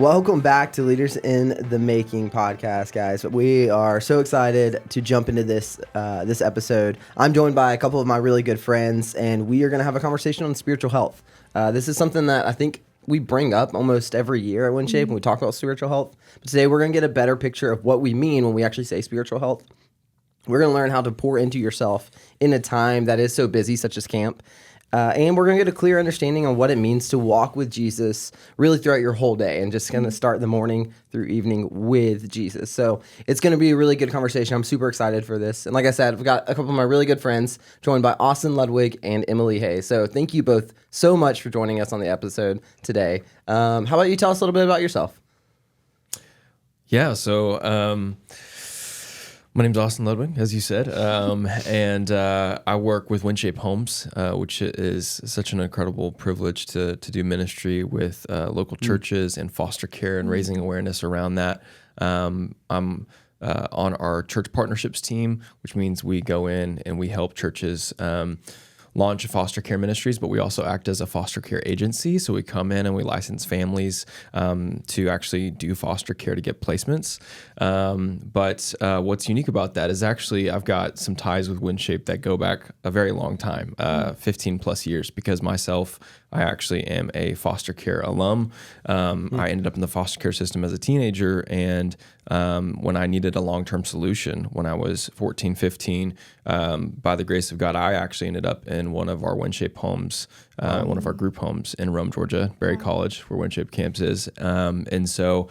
Welcome back to Leaders in the Making podcast, guys. We are so excited to jump into this episode. I'm joined by a couple of my really good friends, and we are going to have a conversation on spiritual health. This is something that I think we bring up almost every year at WinShape when we talk about spiritual health. But today we're going to get a better picture of what we mean when we actually say spiritual health. We're going to learn how to pour into yourself in a time that is so busy, such as camp. And we're going to get a clear understanding on what it means to walk with Jesus really throughout your whole day and just going to start the morning through evening with Jesus. So it's going to be a really good conversation. I'm super excited for this. And like I said, I've got a couple of my really good friends joined by Austin Ludwig and Emily Hayes. So thank you both so much for joining us on the episode today. How about you tell us a little bit about yourself? Yeah, so my name's Austin Ludwig, as you said, and I work with WinShape Homes, which is such an incredible privilege to do ministry with local churches and foster care and raising awareness around that. I'm on our church partnerships team, which means we go in and we help churches launch foster care ministries, but we also act as a foster care agency. So we come in and we license families to actually do foster care to get placements. But what's unique about that is actually I've got some ties with WinShape that go back a very long time, 15 plus years, because myself, I actually am a foster care alum. I ended up in the foster care system as a teenager, and when I needed a long-term solution when I was 14, 15, by the grace of God, I actually ended up in one of our WinShape homes, one of our group homes in Rome, Georgia, Berry College, where WinShape campus is. And so,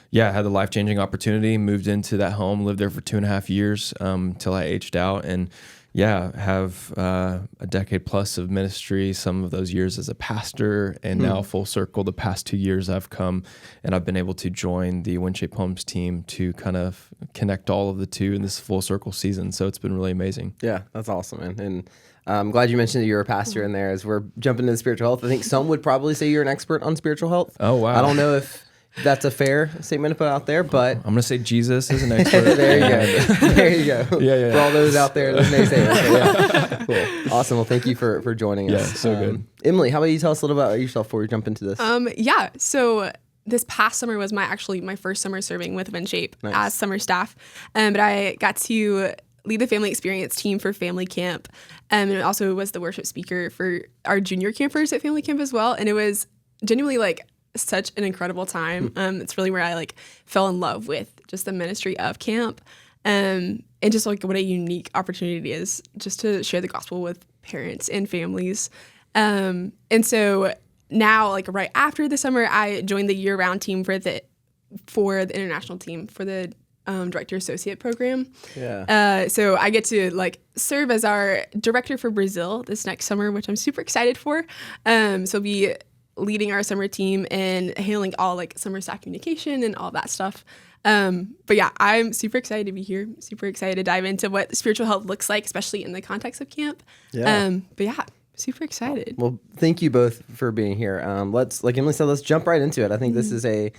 yeah, I had the life-changing opportunity, moved into that home, lived there for 2.5 years till I aged out, and have a decade plus of ministry, some of those years as a pastor, and now full circle, the past 2 years I've come and I've been able to join the WinShape Homes team to kind of connect all of the two in this full circle season. So it's been really amazing. Yeah, that's awesome, man. And I'm glad you mentioned that you're a pastor in there as we're jumping into spiritual health. I think some would probably say you're an expert on spiritual health. Oh, wow. I don't know if that's a fair statement to put out there, but I'm going to say Jesus is an expert. There you go. There you go. Yeah. For all those out there, those naysayers. Yeah. Cool. Awesome. Well, thank you for joining us. Yeah, so good. Emily, how about you tell us a little about yourself before we jump into this? So this past summer was my first summer serving with WinShape as summer staff. But I got to lead the family experience team for family camp. And it also was the worship speaker for our junior campers at family camp as well. And it was genuinely such an incredible time. It's really where I fell in love with just the ministry of camp, and just what a unique opportunity it is just to share the gospel with parents and families. And so now, right after the summer, I joined the year-round team for the international team for the director associate program. Yeah. So I get to serve as our director for Brazil this next summer, which I'm super excited for. So I'll be leading our summer team and handling all summer staff communication and all that stuff. But yeah, I'm super excited to be here. Super excited to dive into what spiritual health looks like, especially in the context of camp. Yeah. But yeah, super excited. Well, thank you both for being here. Like Emily said, let's jump right into it. I think this is a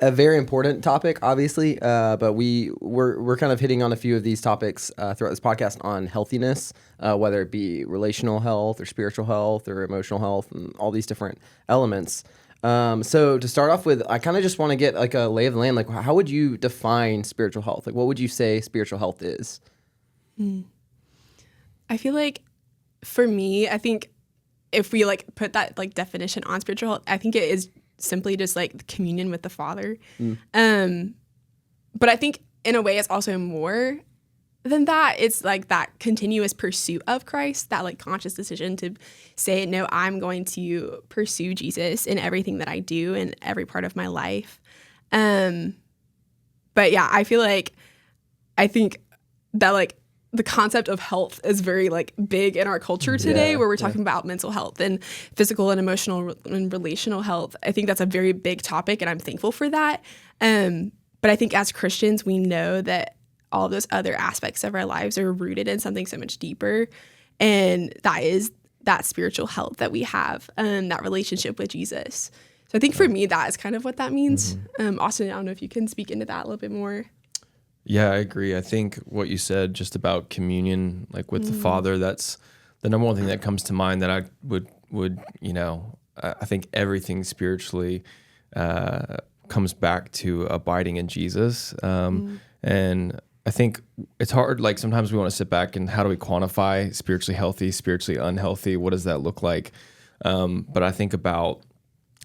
very important topic, obviously, but we're kind of hitting on a few of these topics throughout this podcast on healthiness, whether it be relational health or spiritual health or emotional health and all these different elements. So to start off with, I kind of just want to get a lay of the land. How would you define spiritual health? What would you say spiritual health is? I feel for me, I think if we put that definition on spiritual health, I think it is simply just communion with the Father. But I think in a way it's also more than that. It's that continuous pursuit of Christ, that conscious decision to say, no, I'm going to pursue Jesus in everything that I do in every part of my life. But yeah, I feel I think that the concept of health is very big in our culture today, where we're talking about mental health and physical and emotional and relational health. I think that's a very big topic, and I'm thankful for that. But I think as Christians, we know that all those other aspects of our lives are rooted in something so much deeper, and that is that spiritual health that we have, that relationship with Jesus. So I think for me, that is kind of what that means. Austin, I don't know if you can speak into that a little bit more. Yeah, I agree. I think what you said just about communion, with the Father, that's the number one thing that comes to mind that I would I think everything spiritually comes back to abiding in Jesus. And I think it's hard. Like sometimes we want to sit back and how do we quantify spiritually healthy, spiritually unhealthy? What does that look like? But I think about,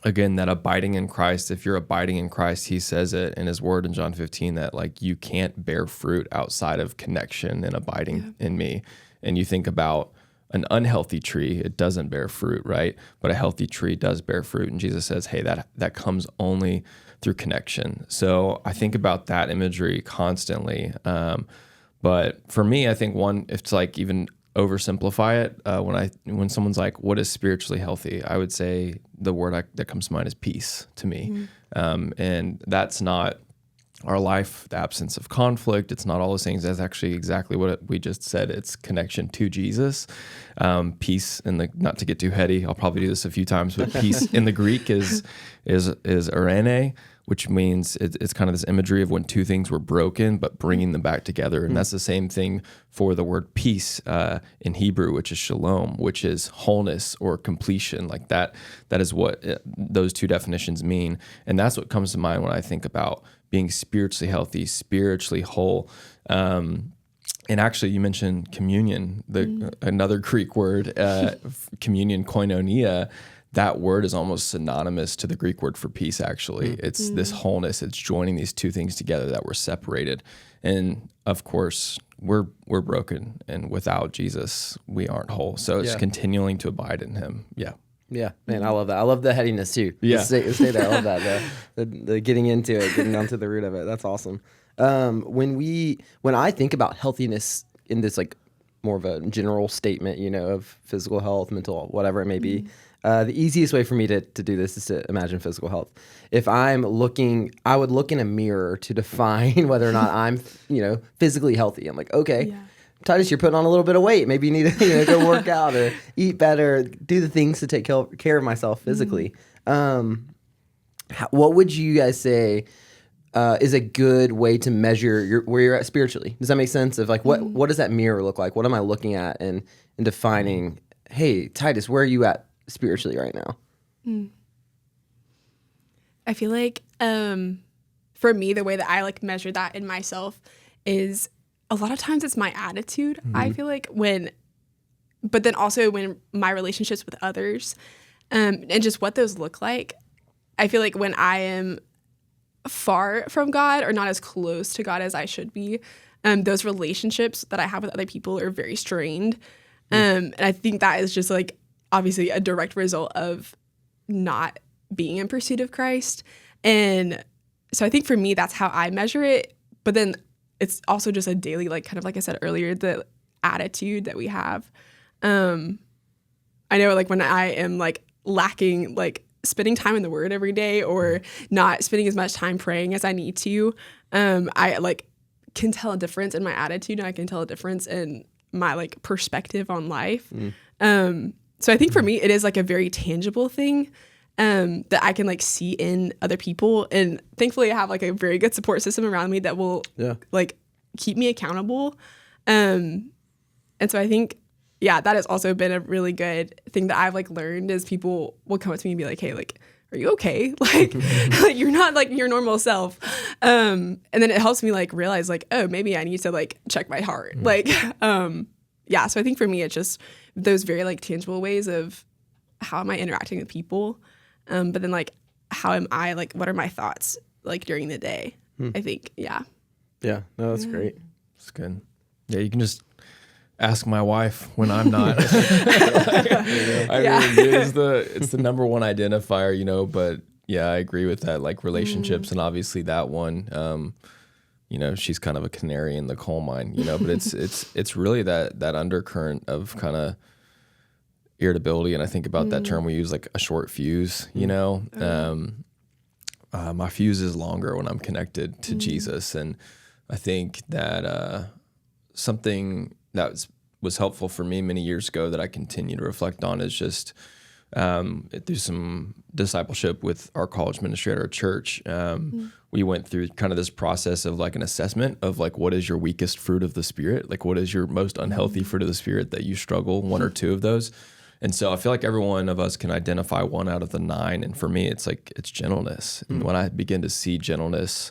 again, that abiding in Christ. If you're abiding in Christ, he says it in his word in John 15 that like you can't bear fruit outside of connection and abiding in me. And you think about an unhealthy tree, it doesn't bear fruit, right? But a healthy tree does bear fruit. And Jesus says, hey, that comes only through connection. So I think about that imagery constantly. But for me, I think if it's like even oversimplify it, when someone's like, what is spiritually healthy? I would say the word that comes to mind is peace to me. And that's not our life, the absence of conflict. It's not all those things. That's actually exactly what we just said. It's connection to Jesus. Peace not to get too heady, I'll probably do this a few times, but peace in the Greek is eirene, which means it's kind of this imagery of when two things were broken, but bringing them back together. And that's the same thing for the word peace in Hebrew, which is shalom, which is wholeness or completion. Like that is what those two definitions mean. And that's what comes to mind when I think about being spiritually healthy, spiritually whole. And actually, you mentioned communion, another Greek word, communion, koinonia. That word is almost synonymous to the Greek word for peace, actually. It's this wholeness. It's joining these two things together that were separated. And of course, we're broken. And without Jesus, we aren't whole. So it's continuing to abide in him. Yeah. Yeah, man, I love that. I love the headiness too. Yeah. Stay there. I love that. The getting into it, getting down to the root of it. That's awesome. When I think about healthiness in this like more of a general statement, of physical health, mental, whatever it may be, the easiest way for me to do this is to imagine physical health. If I'm looking, I would look in a mirror to define whether or not I'm, physically healthy. I'm like, okay. Yeah. Titus, you're putting on a little bit of weight. Maybe you need to go work out or eat better, do the things to take care of myself physically. What would you guys say is a good way to measure where you're at spiritually? Does that make sense? Of like, what does that mirror look like? What am I looking at and defining, hey, Titus, where are you at spiritually right now? I feel like for me, the way that I like measure that in myself is a lot of times it's my attitude. I feel like but then also when my relationships with others and just what those look like. I feel like when I am far from God or not as close to God as I should be, those relationships that I have with other people are very strained. And I think that is just like obviously a direct result of not being in pursuit of Christ. And so I think for me, that's how I measure it. But then it's also just a daily, like kind of like I said earlier, the attitude that we have. I know like when I am like lacking, like spending time in the Word every day or not spending as much time praying as I need to, I like can tell a difference in my attitude and I can tell a difference in my like perspective on life. So I think for me, it is like a very tangible thing that I can like see in other people. And thankfully I have like a very good support system around me that will like keep me accountable. And so I think, that has also been a really good thing that I've like learned is people will come up to me and be like, hey, like, are you okay? Like, like you're not like your normal self. And then it helps me like realize like, oh, maybe I need to like check my heart. Like, so I think for me, it's just those very like tangible ways of how am I interacting with people? But then like, how am I like, what are my thoughts like during the day? I think, Yeah, no, that's great. It's good. Yeah, you can just ask my wife when I'm not. It's the number one identifier, but yeah, I agree with that. Like relationships and obviously that one, she's kind of a canary in the coal mine, but it's really that undercurrent of kind of irritability. And I think about that term we use, like a short fuse, my fuse is longer when I'm connected to Jesus. And I think that something that was helpful for me many years ago that I continue to reflect on is just through some discipleship with our college administrator at church. We went through kind of this process of like an assessment of like, what is your weakest fruit of the Spirit? Like, what is your most unhealthy fruit of the Spirit that you struggle, one or two of those? And so I feel like every one of us can identify one out of the 9. And for me, it's like, it's gentleness. And when I begin to see gentleness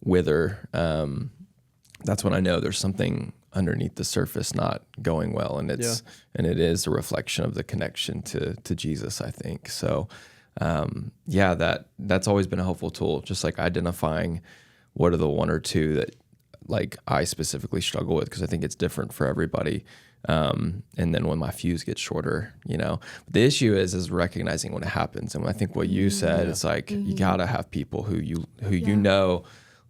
wither, that's when I know there's something underneath the surface not going well. And and it is a reflection of the connection to Jesus, I think. So that's always been a helpful tool, just like identifying what are the 1 or 2 that like I specifically struggle with, because I think it's different for everybody. And then when my fuse gets shorter, the issue is recognizing when it happens. And I think what you said, it's like, you gotta have people who you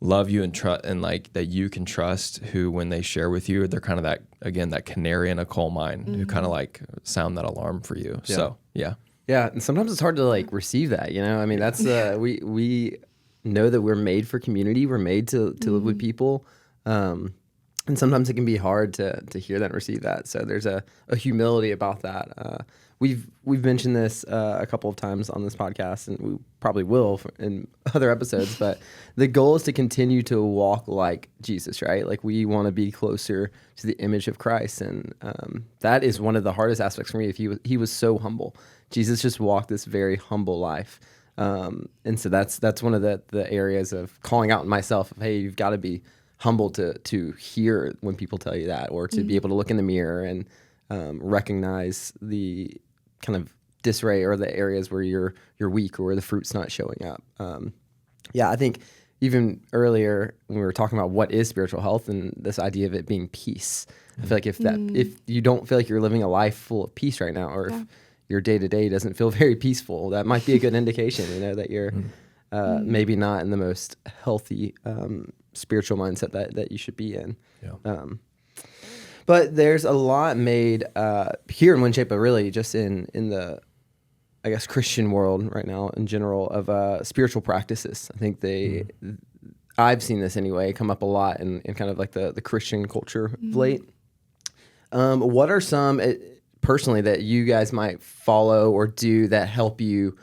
love you and trust, and like that you can trust, who, when they share with you, they're kind of that canary in a coal mine, who kind of like sound that alarm for you. Yeah. So, yeah. Yeah. And sometimes it's hard to like receive that, I mean, that's, we know that we're made for community. We're made to live with people. And sometimes it can be hard to hear that and receive that. So there's a humility about that. We've mentioned this a couple of times on this podcast, and we probably will in other episodes, but the goal is to continue to walk like Jesus, right? Like, we want to be closer to the image of Christ. And that is one of the hardest aspects for me. If he was so humble. Jesus just walked this very humble life. And so that's one of the areas of calling out in myself of, hey, you've got to be humble to hear when people tell you that, or to be able to look in the mirror and recognize the kind of disarray or the areas where you're weak or where the fruit's not showing up. I think even earlier when we were talking about what is spiritual health and this idea of it being peace, I feel like if you don't feel like you're living a life full of peace right now, or if your day-to-day doesn't feel very peaceful, that might be a good indication, that you're maybe not in the most healthy spiritual mindset that you should be in. Yeah. But there's a lot made here in WinShape, but really just in the, I guess, Christian world right now in general, of spiritual practices. I think I've seen this anyway, come up a lot in kind of like the Christian culture of late. What are some personally that you guys might follow or do that help you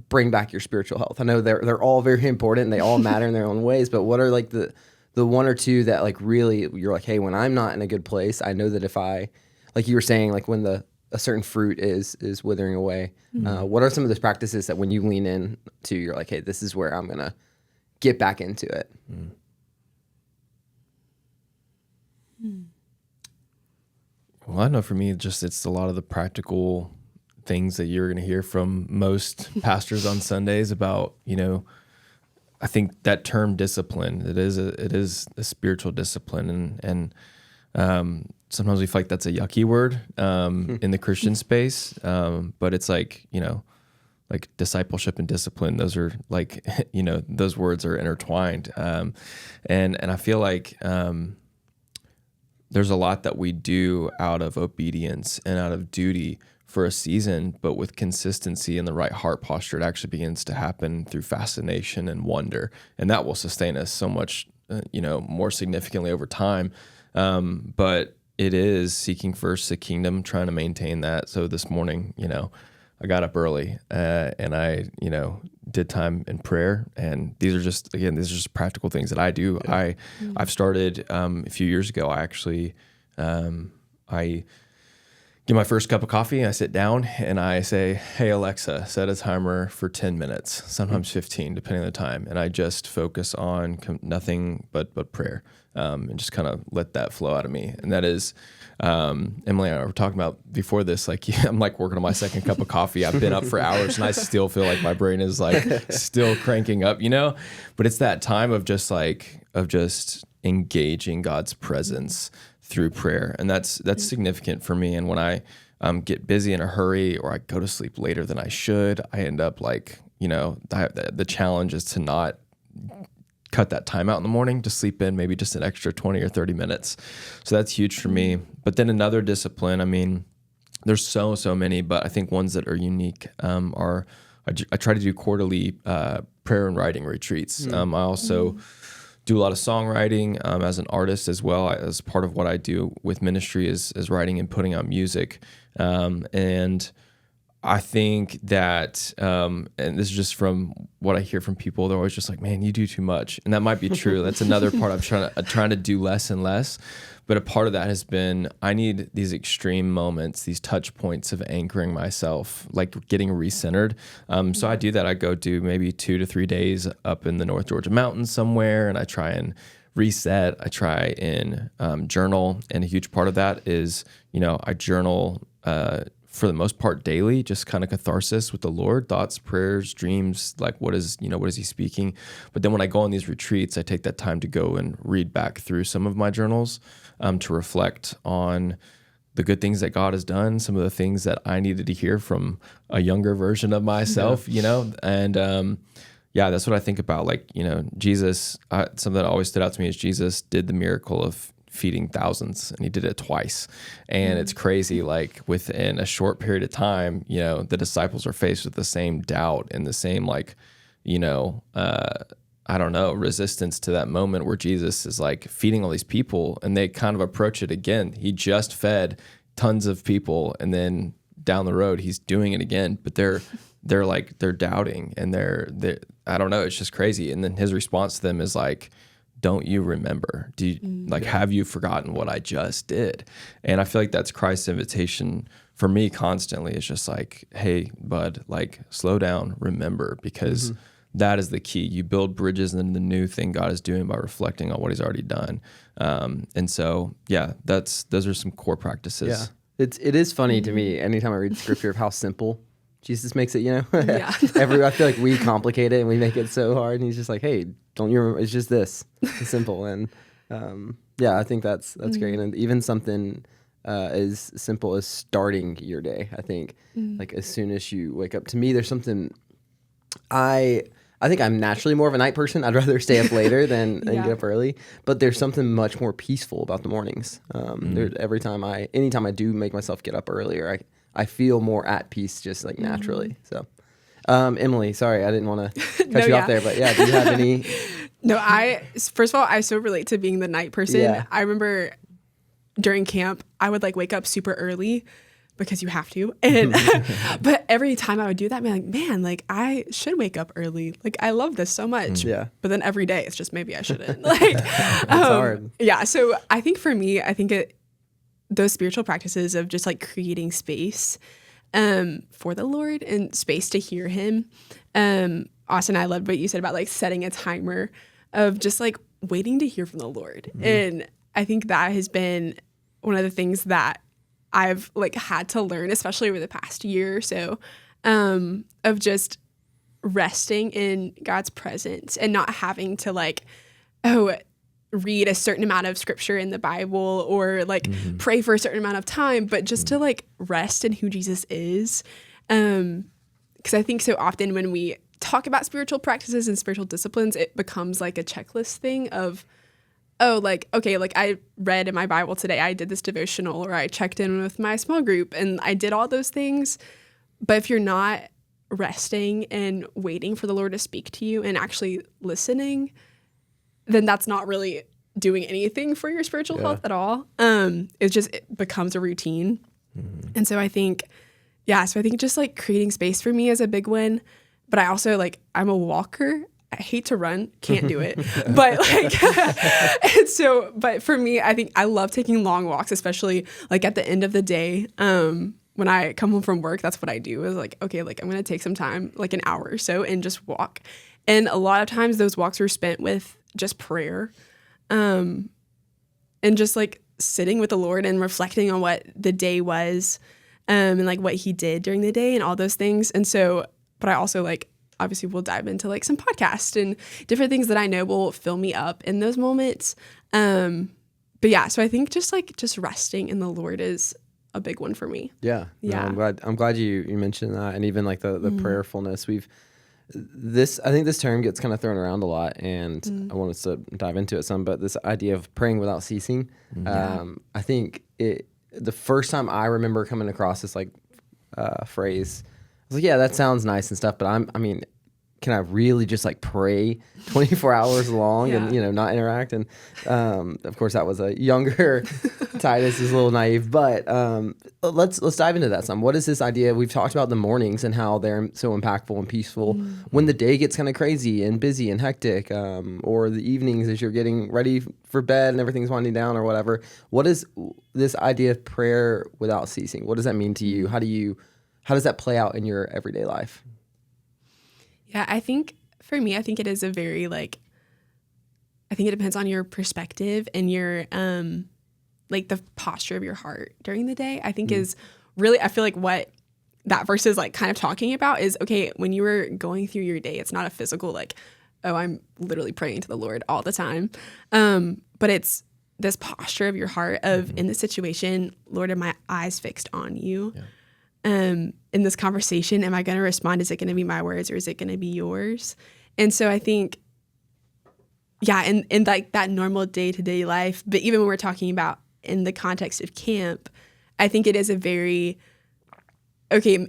bring back your spiritual health? I know they're all very important and they all matter in their own ways, but what are like the 1 or 2 that like really you're like, hey, when I'm not in a good place, I know that if I, like you were saying, like when a certain fruit is withering away, what are some of those practices that when you lean in to, you're like, hey, this is where I'm gonna get back into it? Well, I know for me, it's a lot of the practical things that you're going to hear from most pastors on Sundays about, I think that term discipline, it is a spiritual discipline. And sometimes we feel like that's a yucky word in the Christian space. But it's like, like discipleship and discipline, those are like, those words are intertwined. And I feel like there's a lot that we do out of obedience and out of duty for a season, but with consistency and the right heart posture, it actually begins to happen through fascination and wonder. And that will sustain us so much, more significantly over time. But it is seeking first the kingdom, trying to maintain that. So this morning, I got up early and I, did time in prayer. And these are just practical things that I do. Yeah. I've started a few years ago. I actually, I get my first cup of coffee, I sit down and I say, hey, Alexa, set a timer for 10 minutes, sometimes 15, depending on the time. And I just focus on nothing but prayer and just kind of let that flow out of me. And that is, Emily and I were talking about before this, like I'm like working on my second cup of coffee. I've been up for hours and I still feel like my brain is like still cranking up, but it's that time of just engaging God's presence through prayer. And that's significant for me. And when I get busy in a hurry or I go to sleep later than I should, I end up like, the challenge is to not cut that time out in the morning to sleep in maybe just an extra 20 or 30 minutes. So that's huge for me. But then another discipline, I mean, there's so many, but I think ones that are unique are I try to do quarterly prayer and writing retreats. I also do a lot of songwriting as an artist as well. As part of what I do with ministry is writing and putting out music. And I think that, and this is just from what I hear from people, they're always just like, man, you do too much. And that might be true. That's another part. I'm trying to do less and less. But a part of that has been, I need these extreme moments, these touch points of anchoring myself, like getting recentered. So I do that. I go do maybe 2 to 3 days up in the North Georgia mountains somewhere, and I try and reset. I try and journal. And a huge part of that is, I journal for the most part daily, just kind of catharsis with the Lord, thoughts, prayers, dreams, like what is he speaking? But then when I go on these retreats, I take that time to go and read back through some of my journals to reflect on the good things that God has done, some of the things that I needed to hear from a younger version of myself, and that's what I think about. Like, Jesus, something that always stood out to me is Jesus did the miracle of feeding thousands, and he did it twice. And it's crazy, like within a short period of time, the disciples are faced with the same doubt and the same resistance to that moment where Jesus is like feeding all these people, and they kind of approach it again. He just fed tons of people, and then down the road he's doing it again, but they're doubting, and they're I don't know, it's just crazy. And then his response to them is like, don't you remember? Have you forgotten what I just did? And I feel like that's Christ's invitation for me constantly. It's just like, hey, bud, like slow down, remember, because that is the key. You build bridges in the new thing God is doing by reflecting on what he's already done. And so, those are some core practices. Yeah. It is funny to me anytime I read scripture of how simple Jesus makes it, Yeah. I feel like we complicate it and we make it so hard, and he's just like, hey, don't you remember? It's just this. It's simple. And I think that's great. And even something as simple as starting your day, I think like as soon as you wake up, to me, there's something, I think I'm naturally more of a night person. I'd rather stay up later than get up early, but there's something much more peaceful about the mornings. Anytime I do make myself get up earlier, I feel more at peace just like naturally. So, Emily, sorry, I didn't want to cut you off there, but do you have any? No, first of all, I so relate to being the night person. Yeah. I remember during camp, I would like wake up super early because you have to. And but every time I would do that, I'm like, man, like I should wake up early. Like I love this so much. Yeah. But then every day it's just maybe I shouldn't. Like it's hard. Yeah. So I think for me, those spiritual practices of just like creating space for the Lord and space to hear him. Austin, I loved what you said about like setting a timer of just like waiting to hear from the Lord. And I think that has been one of the things that I've like had to learn, especially over the past year or so, of just resting in God's presence and not having to like, read a certain amount of scripture in the Bible or like pray for a certain amount of time, but just to like rest in who Jesus is. Because I think so often when we talk about spiritual practices and spiritual disciplines, it becomes like a checklist thing of, I read in my Bible today, I did this devotional, or I checked in with my small group and I did all those things. But if you're not resting and waiting for the Lord to speak to you and actually listening, then that's not really doing anything for your spiritual health at all. It becomes a routine. And so I think just like creating space for me is a big win. But I also I'm a walker. I hate to run, can't do it. But but for me, I think I love taking long walks, especially like at the end of the day. When I come home from work, that's what I do is I'm going to take some time, like an hour or so, and just walk. And a lot of times those walks are spent with just prayer, and just like sitting with the Lord and reflecting on what the day was, and like what he did during the day and all those things. And so, but I also obviously we'll dive into like some podcasts and different things that I know will fill me up in those moments. But yeah, so I think just resting in the Lord is a big one for me. Yeah. Yeah. No, I'm glad you mentioned that. And even like the prayerfulness, I think this term gets kind of thrown around a lot, and I want us to dive into it some, but this idea of praying without ceasing, I think the first time I remember coming across this phrase, I was like, yeah, that sounds nice and stuff, but can I really just like pray 24 hours long and, you know, not interact? And of course, that was a younger Titus, is a little naive, but let's dive into that some. What is this idea? We've talked about the mornings and how they're so impactful and peaceful when the day gets kind of crazy and busy and hectic, or the evenings as you're getting ready for bed and everything's winding down or whatever. What is this idea of prayer without ceasing? What does that mean to you? How does that play out in your everyday life? Yeah, I think for me, I think it is a very like, I think it depends on your perspective and your like the posture of your heart during the day. I think is really, I feel like what that verse is like kind of talking about is, okay, when you were going through your day, it's not a physical like, oh, I'm literally praying to the Lord all the time. But it's this posture of your heart of in this situation, Lord, are my eyes fixed on you? Yeah. In this conversation, am I going to respond? Is it going to be my words or is it going to be yours? And so I think, yeah, in like that normal day-to-day life, but even when we're talking about in the context of camp, I think it is a very, okay,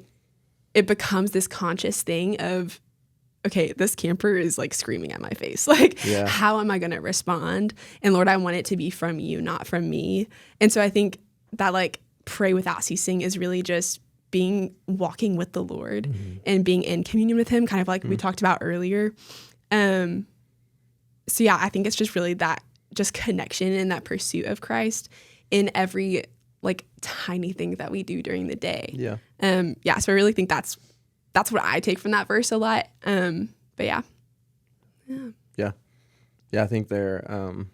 it becomes this conscious thing of, okay, this camper is like screaming at my face. Like, how am I going to respond? And Lord, I want it to be from you, not from me. And so I think that like pray without ceasing is really just walking with the Lord and being in communion with him, kind of like we talked about earlier. So yeah, I think it's just really that just connection and that pursuit of Christ in every like tiny thing that we do during the day. Yeah. So I really think that's what I take from that verse a lot. But yeah. I think they're,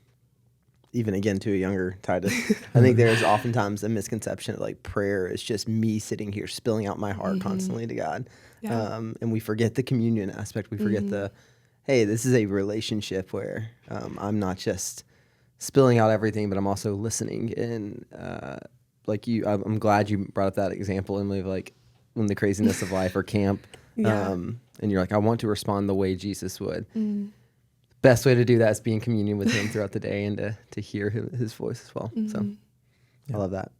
even again to a younger Titus, I think there's oftentimes a misconception that like prayer is just me sitting here spilling out my heart constantly to God. And we forget the communion aspect. We forget hey, this is a relationship where I'm not just spilling out everything, but I'm also listening. And like I'm glad you brought up that example, Emily, of like when the craziness of life or camp, and you're like, I want to respond the way Jesus would. Best way to do that is be in communion with him throughout the day and to hear his voice as well. So I love that.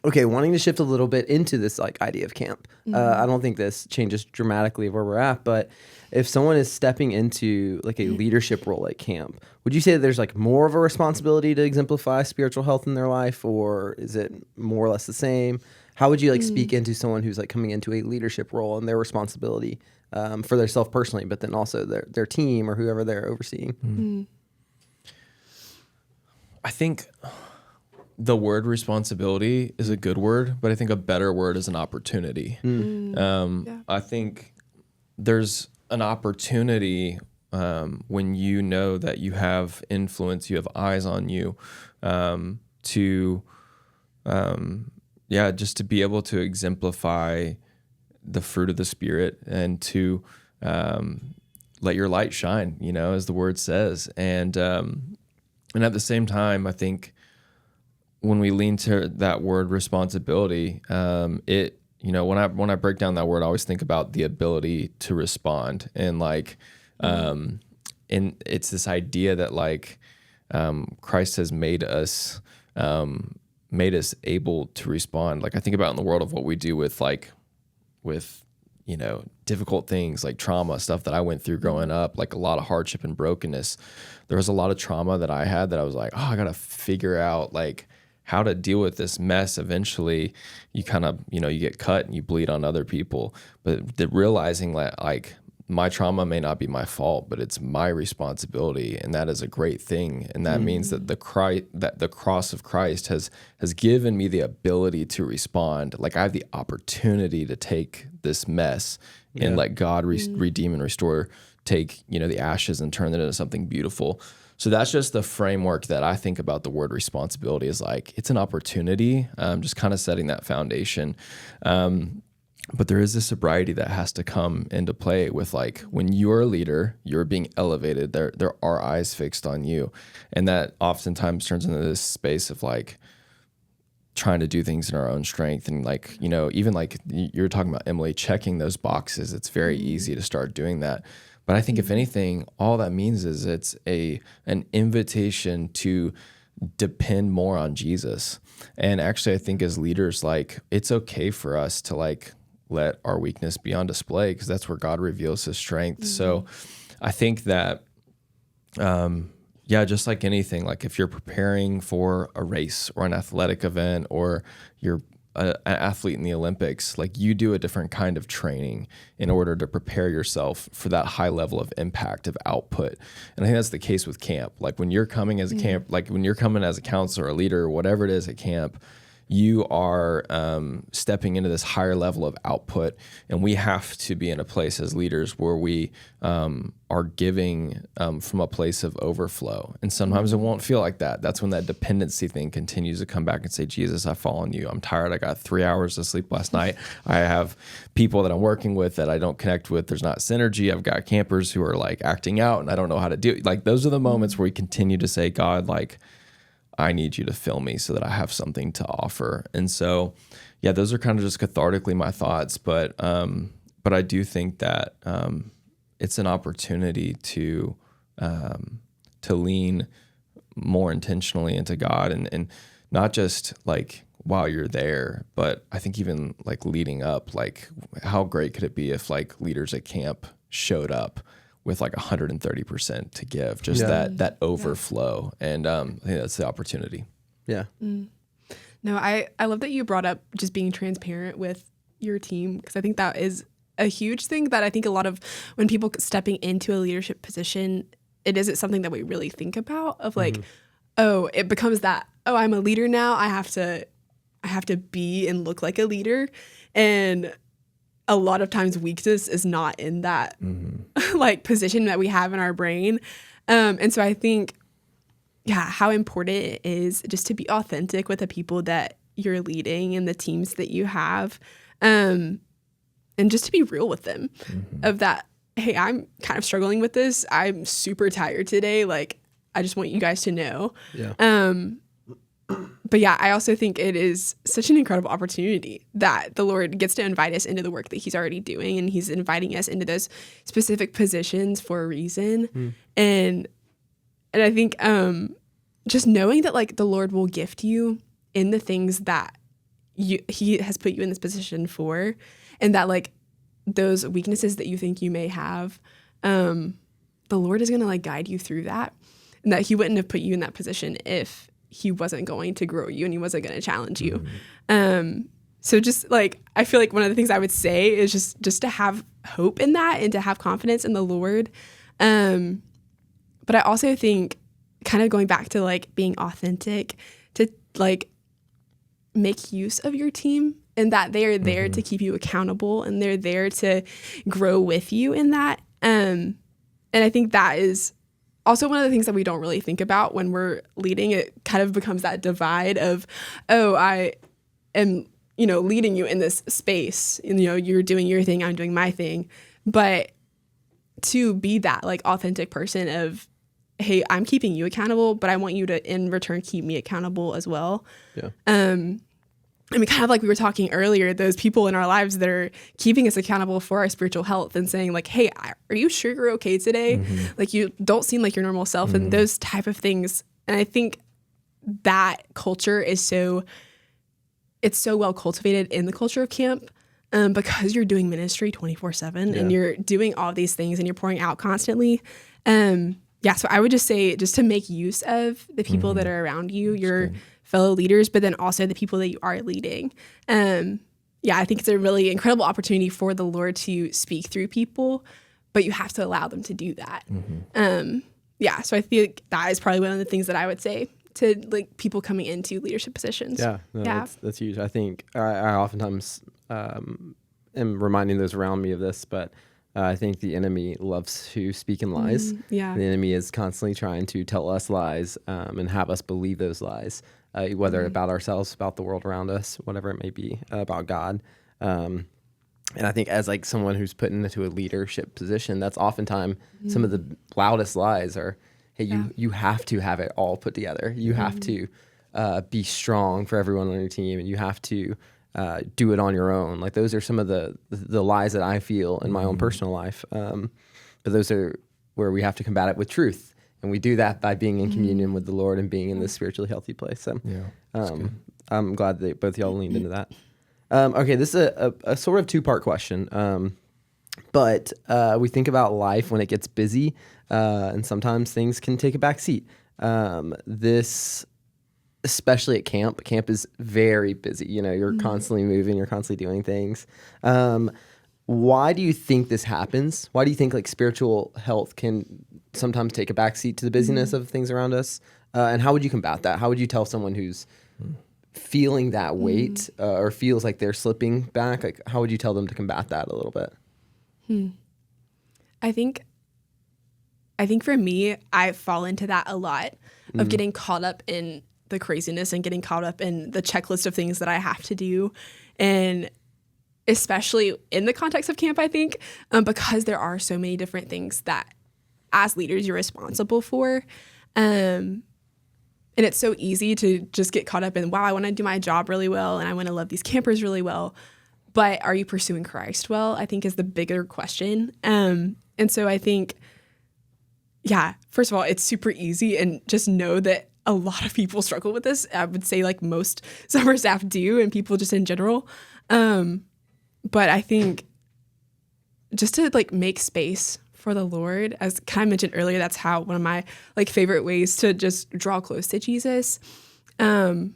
Okay, wanting to shift a little bit into this like idea of camp. I don't think this changes dramatically where we're at, but if someone is stepping into like a leadership role at camp, would you say that there's like more of a responsibility to exemplify spiritual health in their life, or is it more or less the same? How would you like speak into someone who's like coming into a leadership role and their responsibility for their self personally, but then also their team or whoever they're overseeing? I think the word responsibility is a good word, but I think a better word is an opportunity. I think there's an opportunity when you know that you have influence, you have eyes on you, just to be able to exemplify the fruit of the Spirit and to let your light shine, you know, as the word says. And at the same time, I think when we lean to that word responsibility, it, you know, when I break down that word, I always think about the ability to respond. And like, and it's this idea that like Christ has made us able to respond. Like I think about in the world of what we do with you know, difficult things like trauma, stuff that I went through growing up, like a lot of hardship and brokenness. There was a lot of trauma that I had that I was like, oh, I got to figure out like how to deal with this mess. Eventually you kind of, you know, you get cut and you bleed on other people, but realizing that like my trauma may not be my fault, but it's my responsibility, and that is a great thing. And that means that the cross of Christ has given me the ability to respond. Like I have the opportunity to take this mess and let God redeem and restore, take, you know, the ashes and turn it into something beautiful. So that's just the framework that I think about the word responsibility is like, it's an opportunity, just kind of setting that foundation. But there is this sobriety that has to come into play with like when you're a leader, you're being elevated, there are eyes fixed on you. And that oftentimes turns into this space of like trying to do things in our own strength. And like, you know, even like you're talking about, Emily, checking those boxes, it's very easy to start doing that. But I think if anything, all that means is it's an invitation to depend more on Jesus. And actually, I think as leaders, like it's okay for us to like let our weakness be on display, because that's where God reveals his strength. So I think that, just like anything, like if you're preparing for a race or an athletic event, or you're an athlete in the Olympics, like you do a different kind of training in order to prepare yourself for that high level of impact, of output. And I think that's the case with camp. Like when you're coming as a camp, like when you're coming as a counselor, a leader, or whatever it is at camp, you are stepping into this higher level of output. And we have to be in a place as leaders where we are giving from a place of overflow. And sometimes it won't feel like that. That's when that dependency thing continues to come back and say, Jesus, I fall on you. I'm tired. I got 3 hours of sleep last night. I have people that I'm working with that I don't connect with. There's not synergy. I've got campers who are like acting out and I don't know how to do it. Like those are the moments where we continue to say, God, like, I need you to fill me so that I have something to offer. And so, those are kind of just cathartically my thoughts. But I do think that it's an opportunity to lean more intentionally into God, and not just like while you're there, but I think even like leading up, like how great could it be if like leaders at camp showed up with like 130% to give, just that overflow. And I think that's the opportunity. Yeah. No, I love that you brought up just being transparent with your team, because I think that is a huge thing that I think a lot of when people stepping into a leadership position, it isn't something that we really think about, of like, oh, it becomes that, oh, I'm a leader now. I have to be and look like a leader. And a lot of times weakness is not in that like position that we have in our brain. And so I think, how important it is just to be authentic with the people that you're leading and the teams that you have. And just to be real with them of that, hey, I'm kind of struggling with this. I'm super tired today. Like, I just want you guys to know. Yeah. But I also think it is such an incredible opportunity that the Lord gets to invite us into the work that he's already doing, and he's inviting us into those specific positions for a reason. And I think just knowing that like the Lord will gift you in the things that he has put you in this position for, and that like those weaknesses that you think you may have, the Lord is going to like guide you through that, and that he wouldn't have put you in that position if he wasn't going to grow you and he wasn't going to challenge you. So just like, I feel like one of the things I would say is just to have hope in that and to have confidence in the Lord. But I also think kind of going back to like being authentic, to like make use of your team, and that they are there to keep you accountable, and they're there to grow with you in that. And I think that is also one of the things that we don't really think about when we're leading. It kind of becomes that divide of, oh, I am, leading you in this space, and, you're doing your thing, I'm doing my thing. But to be that like authentic person of, hey, I'm keeping you accountable, but I want you to in return keep me accountable as well. Yeah. I mean, kind of like we were talking earlier, those people in our lives that are keeping us accountable for our spiritual health and saying like, hey, are you sure you're okay today? Like, you don't seem like your normal self, and those type of things. And I think that culture is so well cultivated in the culture of camp, because you're doing ministry 24/7 and you're doing all these things and you're pouring out constantly. So I would just say, just to make use of the people that are around you, your fellow leaders, but then also the people that you are leading. I think it's a really incredible opportunity for the Lord to speak through people, but you have to allow them to do that. So I think that is probably one of the things that I would say to like people coming into leadership positions. That's huge. I think I oftentimes am reminding those around me of this, but I think the enemy loves to speak in lies. The enemy is constantly trying to tell us lies and have us believe those lies, whether about ourselves, about the world around us, whatever it may be, about God. And I think as like someone who's put into a leadership position, that's oftentimes some of the loudest lies are, hey, you have to have it all put together. You have to be strong for everyone on your team, and you have to do it on your own. Like, those are some of the lies that I feel in my own personal life. But those are where we have to combat it with truth. And we do that by being in communion with the Lord and being in this spiritually healthy place. So I'm glad that both y'all leaned into that. Okay, this is a sort of two-part question. But we think about life when it gets busy, and sometimes things can take a back seat. This, especially at camp. Camp is very busy. You know, you're constantly moving, you're constantly doing things. Why do you think this happens? Why do you think like spiritual health can sometimes take a back seat to the busyness of things around us? And how would you combat that? How would you tell someone who's feeling that weight or feels like they're slipping back? Like, how would you tell them to combat that a little bit? I think for me, I fall into that a lot of getting caught up in the craziness and getting caught up in the checklist of things that I have to do. And especially in the context of camp, I think, because there are so many different things that as leaders you're responsible for. And it's so easy to just get caught up in, wow, I want to do my job really well and I want to love these campers really well. But are you pursuing Christ well, I think is the bigger question. And so I think, yeah, first of all, it's super easy, and just know that a lot of people struggle with this. I would say like most summer staff do, and people just in general. But I think just to like make space for the Lord, as kind of mentioned earlier, that's how one of my like favorite ways to just draw close to Jesus. I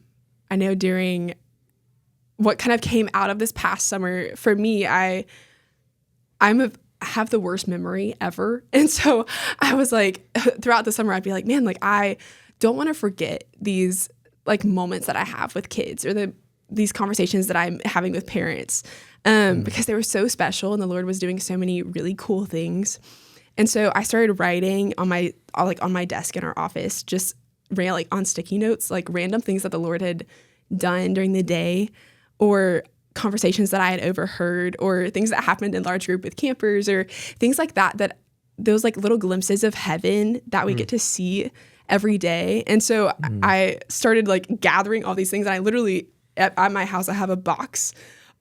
know during what kind of came out of this past summer for me, I have the worst memory ever. And so I was like, throughout the summer, I'd be like, man, like I don't want to forget these like moments that I have with kids or these conversations that I'm having with parents, because they were so special and the Lord was doing so many really cool things. And so I started writing on my desk in our office, just like on sticky notes, like random things that the Lord had done during the day, or conversations that I had overheard, or things that happened in large group with campers, or things like that those like little glimpses of heaven that we get to see every day. And so I started like gathering all these things. And I literally, at my house, I have a box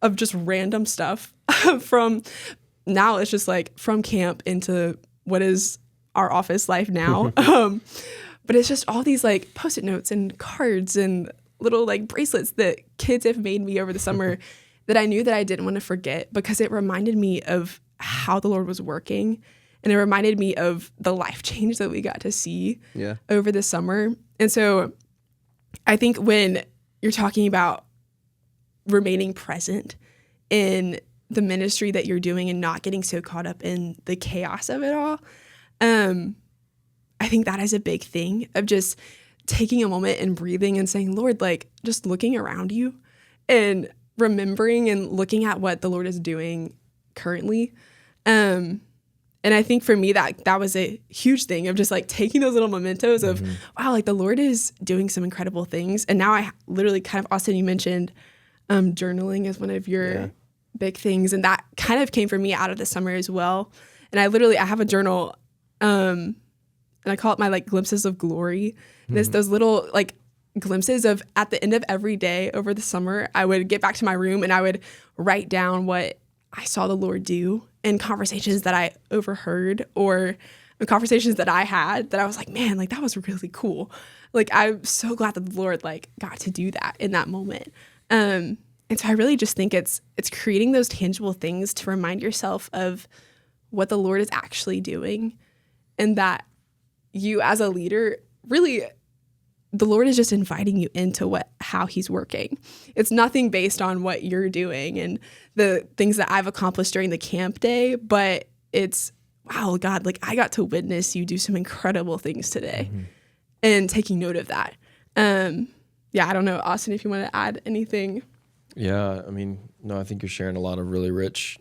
of just random stuff from, now it's just like from camp into what is our office life now. But it's just all these like Post-it notes and cards and little like bracelets that kids have made me over the summer that I knew that I didn't want to forget, because it reminded me of how the Lord was working. And it reminded me of the life change that we got to see over the summer. And so I think when you're talking about remaining present in the ministry that you're doing and not getting so caught up in the chaos of it all, I think that is a big thing of just taking a moment and breathing and saying, Lord, like just looking around you and remembering and looking at what the Lord is doing currently. And I think for me that was a huge thing of just like taking those little mementos of, wow, like the Lord is doing some incredible things. And now I literally kind of, Austin, you mentioned journaling as one of your big things. And that kind of came for me out of the summer as well. And I have a journal, and I call it my like glimpses of glory. And it's those little like glimpses of, at the end of every day over the summer, I would get back to my room and I would write down what I saw the Lord do in conversations that I overheard, or conversations that I had that I was like, man, like that was really cool. Like I'm so glad that the Lord like got to do that in that moment. And so I really just think it's creating those tangible things to remind yourself of what the Lord is actually doing, and that you as a leader, really, the Lord is just inviting you into how he's working. It's nothing based on what you're doing and the things that I've accomplished during the camp day, but it's, wow, God, like I got to witness you do some incredible things today, and taking note of that. I don't know, Austin, if you want to add anything. Yeah, I mean, no, I think you're sharing a lot of really rich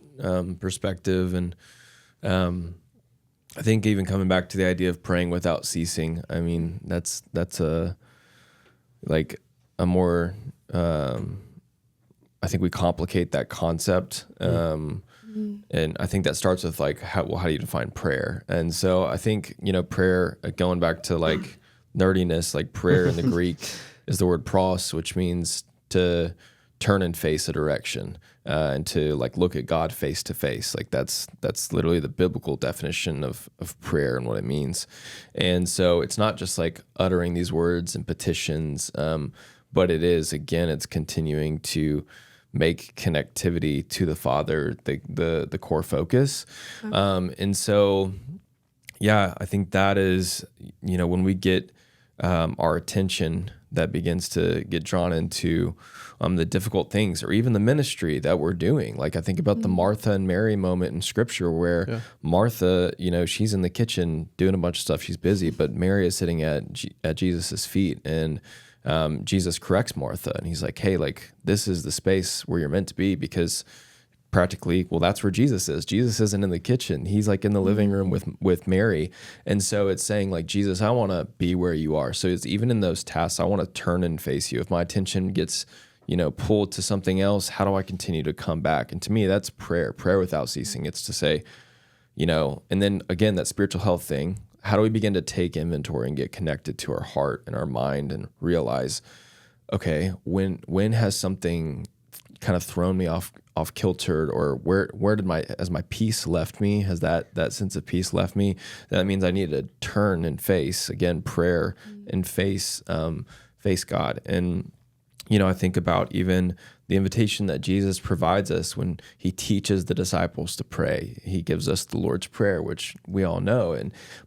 perspective, and I think even coming back to the idea of praying without ceasing, I mean, that's a more, I think we complicate that concept. And I think that starts with like, how do you define prayer? And so I think, prayer, going back to like nerdiness, like prayer in the Greek is the word pros, which means to turn and face a direction, and to like look at God face to face. Like that's literally the biblical definition of prayer and what it means. And so it's not just like uttering these words and petitions, but it is, again, it's continuing to make connectivity to the Father the core focus. And so, yeah, I think that is, when we get our attention, that begins to get drawn into the difficult things, or even the ministry that we're doing. Like I think about the Martha and Mary moment in Scripture, where Martha, she's in the kitchen doing a bunch of stuff. She's busy, but Mary is sitting at Jesus's feet, and Jesus corrects Martha, and he's like, "Hey, like this is the space where you're meant to be," because practically, well, that's where Jesus is. Jesus isn't in the kitchen. He's like in the living room with Mary. And so it's saying like, Jesus, I want to be where you are. So it's even in those tasks, I want to turn and face you. If my attention gets, pulled to something else, how do I continue to come back? And to me, that's prayer without ceasing. It's to say, and then again, that spiritual health thing, how do we begin to take inventory and get connected to our heart and our mind and realize, okay, when has something kind of thrown me off kiltered, or where did has my peace left me? Has that sense of peace left me? That means I need to turn and face, again, prayer, and face God. And I think about even the invitation that Jesus provides us when he teaches the disciples to pray. He gives us the Lord's Prayer, which we all know.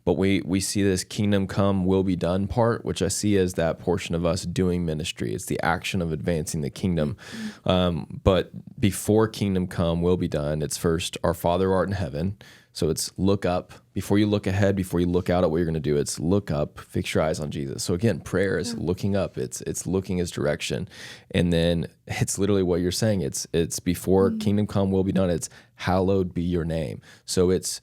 But we see this kingdom come, will be done part, which I see as that portion of us doing ministry. It's the action of advancing the kingdom. But before kingdom come, will be done, it's first, our Father who art in heaven. So it's look up. Before you look ahead, before you look out at what you're going to do, it's look up, fix your eyes on Jesus. So again, prayer is looking up. It's looking his direction. And then it's literally what you're saying. It's before kingdom come, will be done. It's hallowed be your name. So it's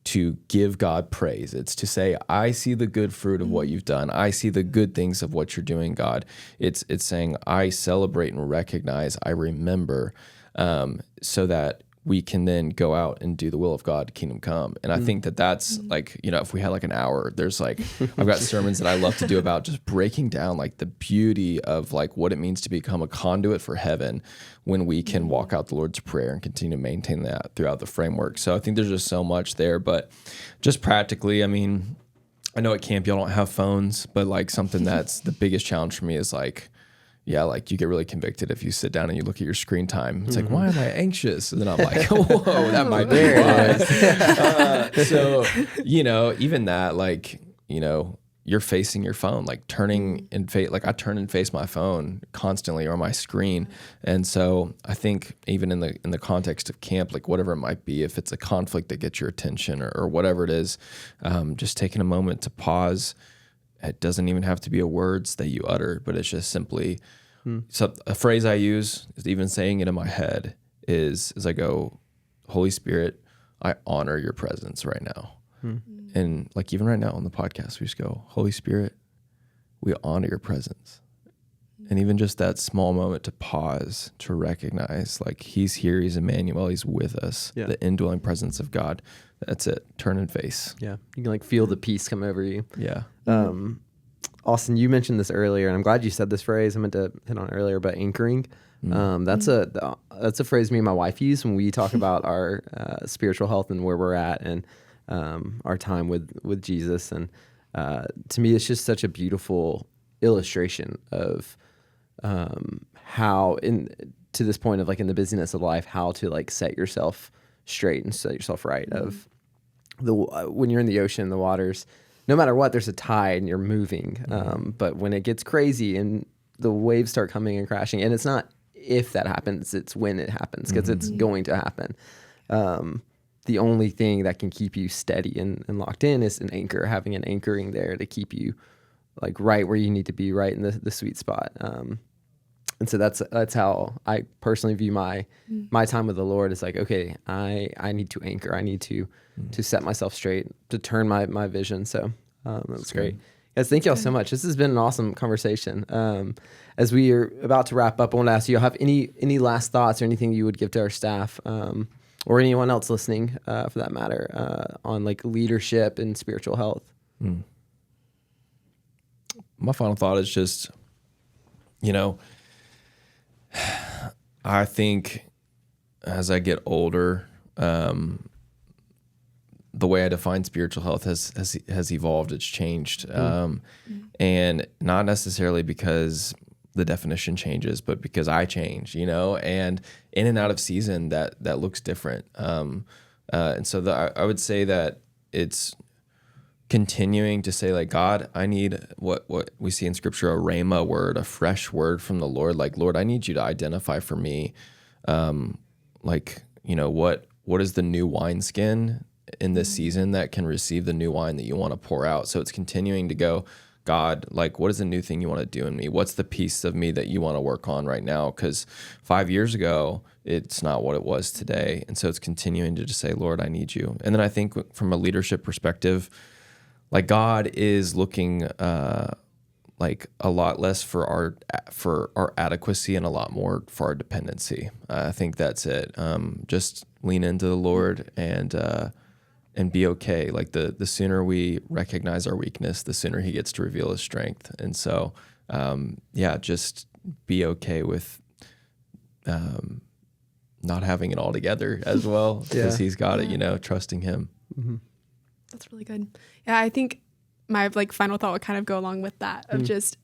to give God praise. It's to say, I see the good fruit of what you've done. I see the good things of what you're doing, God. It's saying, I celebrate and recognize, I remember, so that we can then go out and do the will of God, kingdom come. And I think that's like, if we had like an hour, there's like, I've got sermons that I love to do about just breaking down like the beauty of like what it means to become a conduit for heaven when we can walk out the Lord's Prayer and continue to maintain that throughout the framework. So I think there's just so much there, but just practically, I mean, I know at camp y'all don't have phones, but like something that's the biggest challenge for me is like, yeah, like you get really convicted if you sit down and you look at your screen time. It's like, why am I anxious? And then I'm like, whoa, that might be why. So, even that, like, you're facing your phone, like turning and like I turn and face my phone constantly, or my screen. And so I think even in the context of camp, like whatever it might be, if it's a conflict that gets your attention or whatever it is, just taking a moment to pause. It doesn't even have to be words that you utter, but it's just simply so a phrase I use, is even saying it in my head, is I go, Holy Spirit, I honor your presence right now. And like even right now on the podcast, we just go, Holy Spirit, we honor your presence. And even just that small moment to pause, to recognize like he's here, he's Emmanuel, he's with us, the indwelling presence of God. That's it. Turn and face. Yeah. You can like feel the peace come over you. Yeah. Austin, you mentioned this earlier, and I'm glad you said this phrase. I meant to hit on it earlier, but anchoring. That's a phrase me and my wife use when we talk about our spiritual health and where we're at, and our time with Jesus. And to me, it's just such a beautiful illustration of how to this point of like in the busyness of life, how to like set yourself straight and set yourself right. Of when you're in the ocean, the waters, no matter what, there's a tide and you're moving. But when it gets crazy and the waves start coming and crashing, and it's not if that happens, it's when it happens, because it's going to happen. The only thing that can keep you steady and locked in is an anchor, having an anchoring there to keep you like right where you need to be, right in the sweet spot. And so that's how I personally view my time with the Lord. Is like, okay, I need to anchor. I need to set myself straight, to turn my vision. So that's great. Guys, thank y'all so much. This has been an awesome conversation. As we are about to wrap up, I want to ask you, have any last thoughts or anything you would give to our staff, or anyone else listening, for that matter, on like leadership and spiritual health? My final thought is just, I think as I get older, the way I define spiritual health has evolved. It's changed, and not necessarily because the definition changes, but because I change, and in and out of season that looks different. And so I would say that it's continuing to say, like, God, I need what we see in scripture, a rhema word, a fresh word from the Lord. Like, Lord, I need you to identify for me, what is the new wineskin in this season that can receive the new wine that you want to pour out. So it's continuing to go, God, like, what is the new thing you want to do in me? What's the piece of me that you want to work on right now? Because 5 years ago, it's not what it was today. And so it's continuing to just say, Lord, I need you. And then I think from a leadership perspective, like, God is looking like a lot less for our adequacy and a lot more for our dependency. I think that's it. Just lean into the Lord and be okay. Like, the sooner we recognize our weakness, the sooner he gets to reveal his strength. And so, just be okay with not having it all together as well, because he's got it, trusting him. Mm-hmm. That's really good. Yeah, I think my final thought would kind of go along with that of just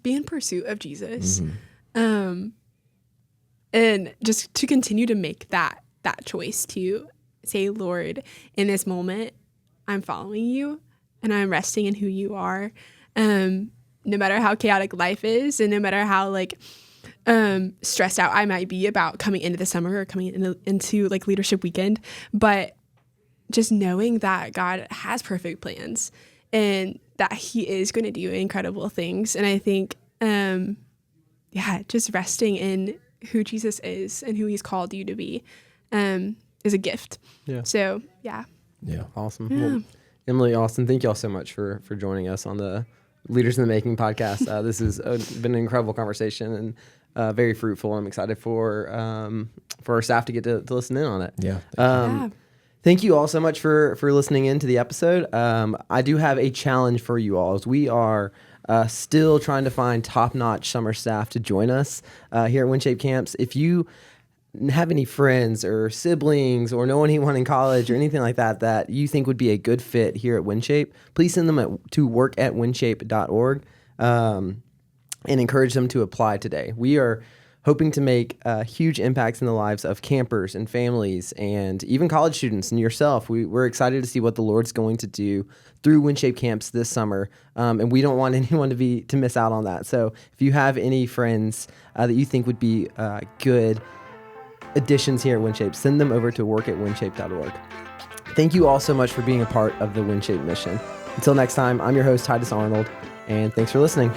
be in pursuit of Jesus. And just to continue to make that choice to say, Lord, in this moment, I'm following you and I'm resting in who you are. No matter how chaotic life is, and no matter how stressed out I might be about coming into the summer or coming into leadership weekend, but just knowing that God has perfect plans and that he is going to do incredible things. And I think, just resting in who Jesus is and who he's called you to be is a gift. Yeah. So, yeah. Yeah. Awesome. Yeah. Well, Emily, Austin, thank you all so much for joining us on the Leaders in the Making podcast. This has been an incredible conversation and very fruitful. I'm excited for our staff to get to listen in on it. Yeah. Thank you all so much for listening in to the episode. I do have a challenge for you all, as we are still trying to find top-notch summer staff to join us here at WinShape Camps. If you have any friends or siblings or know anyone in college or anything like that you think would be a good fit here at WinShape, please send them to work@winshape.org and encourage them to apply today. We are hoping to make huge impacts in the lives of campers and families and even college students and yourself. We're excited to see what the Lord's going to do through WinShape Camps this summer, and we don't want anyone to miss out on that. So if you have any friends that you think would be good additions here at WinShape, send them over to work@winshape.org. Thank you all so much for being a part of the WinShape mission. Until next time, I'm your host, Titus Arnold, and thanks for listening.